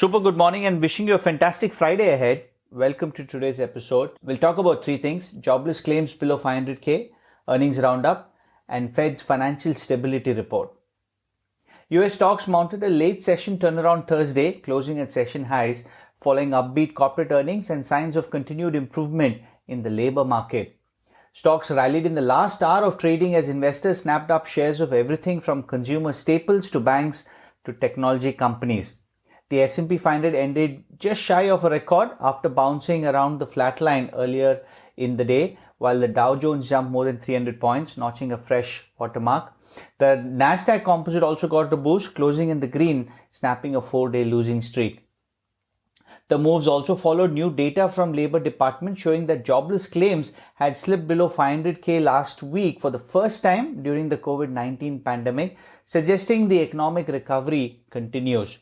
Super good morning and wishing you a fantastic Friday ahead. Welcome to today's episode. We'll talk about three things: jobless claims below 500k, earnings roundup, and Fed's financial stability report. US stocks mounted a late session turnaround Thursday, closing at session highs following upbeat corporate earnings and signs of continued improvement in the labor market. Stocks rallied in the last hour of trading as investors snapped up shares of everything from consumer staples to banks to technology companies. The S&P 500 ended just shy of a record after bouncing around the flat line earlier in the day, while the Dow Jones jumped more than 300 points, notching a fresh watermark. The Nasdaq Composite also got a boost, closing in the green, snapping a 4-day losing streak. The moves also followed new data from Labor Department showing that jobless claims had slipped below 500k last week for the first time during the COVID-19 pandemic, suggesting the economic recovery continues.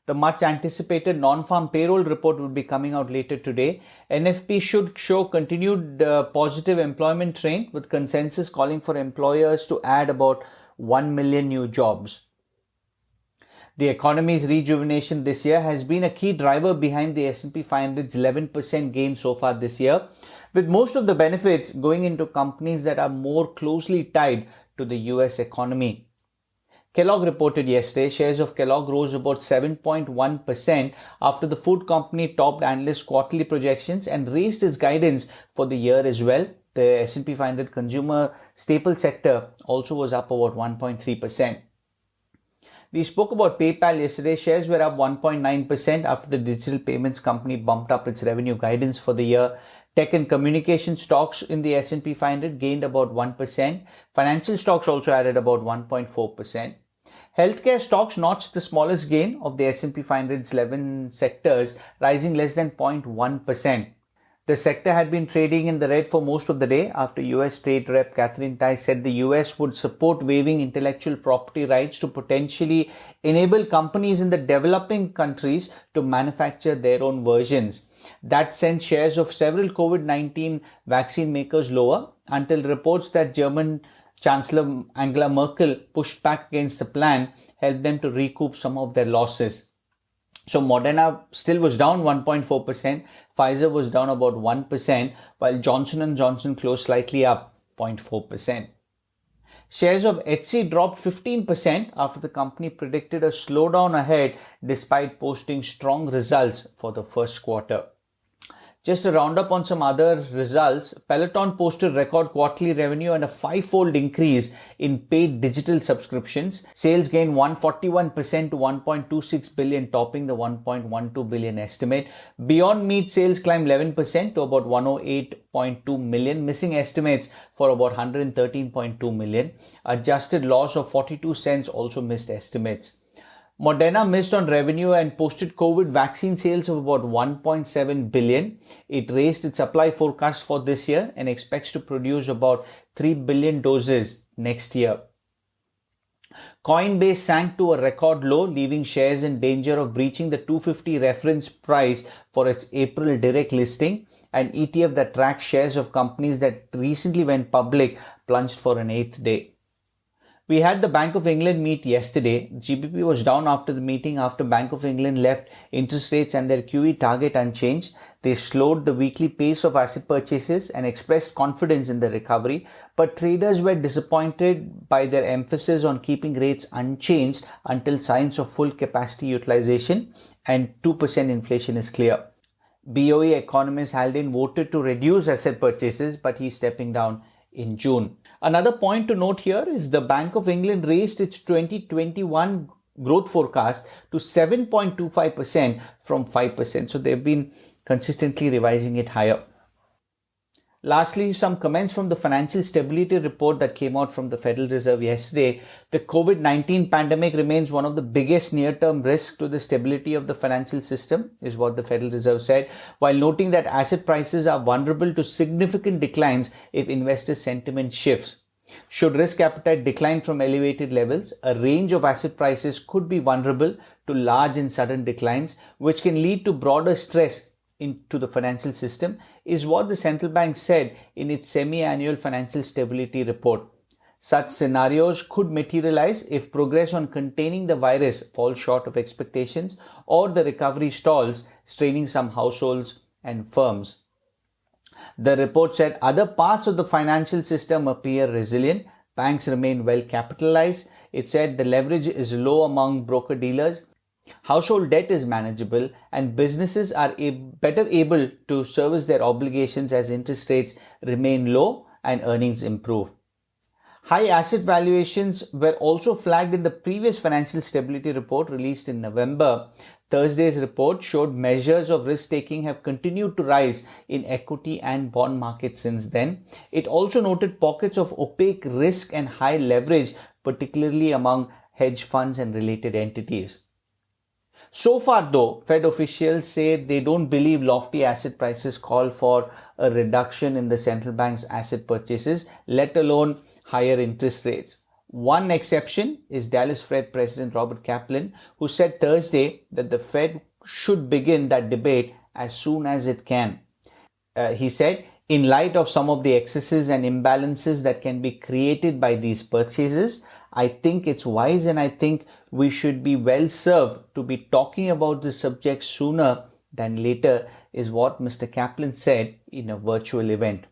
The much anticipated non-farm payroll report will be coming out later today. NFP should show continued positive employment trend, with consensus calling for employers to add about 1 million new jobs. The economy's rejuvenation this year has been a key driver behind the S&P 500's 11% gain so far this year, with most of the benefits going into companies that are more closely tied to the US economy. Kellogg reported yesterday shares of Kellogg rose about 7.1% after the food company topped analyst quarterly projections and raised its guidance for the year as well. The S&P 500 consumer staple sector also was up about 1.3%. We spoke about PayPal yesterday. Shares were up 1.9% after the digital payments company bumped up its revenue guidance for the year. Tech and communication stocks in the S&P 500 gained about 1%. Financial stocks also added about 1.4%. Healthcare stocks notched the smallest gain of the S&P 500's 11 sectors, rising less than 0.1%. The sector had been trading in the red for most of the day after US Trade Rep Katherine Tai said the US would support waiving intellectual property rights to potentially enable companies in the developing countries to manufacture their own versions. That sent shares of several COVID-19 vaccine makers lower until reports that German Chancellor Angela Merkel pushed back against the plan helped them to recoup some of their losses. So Moderna still was down 1.4%, Pfizer was down about 1%, while Johnson & Johnson closed slightly up 0.4%. Shares of Etsy dropped 15% after the company predicted a slowdown ahead despite posting strong results for the first quarter. Just a roundup on some other results, Peloton posted record quarterly revenue and a 5-fold increase in paid digital subscriptions. Sales gained 141% to 1.26 billion, topping the 1.12 billion estimate. Beyond Meat sales climbed 11% to about 108.2 million, missing estimates for about 113.2 million. Adjusted loss of 42 cents also missed estimates. Moderna missed on revenue and posted COVID vaccine sales of about 1.7 billion. It raised its supply forecast for this year and expects to produce about 3 billion doses next year. Coinbase sank to a record low, leaving shares in danger of breaching the 250 reference price for its April direct listing. An ETF that tracks shares of companies that recently went public plunged for an 8th day. We had the Bank of England meet yesterday. GBP was down after the meeting after Bank of England left interest rates and their QE target unchanged. They slowed the weekly pace of asset purchases and expressed confidence in the recovery, but traders were disappointed by their emphasis on keeping rates unchanged until signs of full capacity utilization and 2% inflation is clear. BOE economist Haldane voted to reduce asset purchases, but he's stepping down in June. Another point to note here is the Bank of England raised its 2021 growth forecast to 7.25% from 5%. So they've been consistently revising it higher. Lastly, some comments from the financial stability report that came out from the Federal Reserve yesterday. The COVID-19 pandemic remains one of the biggest near-term risks to the stability of the financial system, is what the Federal Reserve said, while noting that asset prices are vulnerable to significant declines if investor sentiment shifts. Should risk appetite decline from elevated levels, a range of asset prices could be vulnerable to large and sudden declines, which can lead to broader stress into the financial system, is what the central bank said in its semi-annual financial stability report. Such scenarios could materialize if progress on containing the virus falls short of expectations or the recovery stalls, straining some households and firms. The report said other parts of the financial system appear resilient. Banks remain well capitalized. It said the leverage is low among broker dealers. Household debt is manageable and businesses are better able to service their obligations as interest rates remain low and earnings improve. High asset valuations were also flagged in the previous financial stability report released in November. Thursday's report showed measures of risk-taking have continued to rise in equity and bond markets since then. It also noted pockets of opaque risk and high leverage, particularly among hedge funds and related entities. So far though, Fed officials say they don't believe lofty asset prices call for a reduction in the central bank's asset purchases, let alone higher interest rates. One exception is Dallas Fed President Robert Kaplan, who said Thursday that the Fed should begin that debate as soon as it can. He said, in light of some of the excesses and imbalances that can be created by these purchases, I think it's wise and I think we should be well served to be talking about this subject sooner than later, is what Mr. Kaplan said in a virtual event.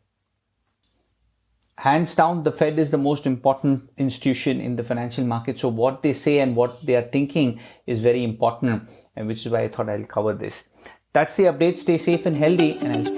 Hands down, the Fed is the most important institution in the financial market. So what they say and what they are thinking is very important, and which is why I thought I'll cover this. That's the update. Stay safe and healthy, and I'll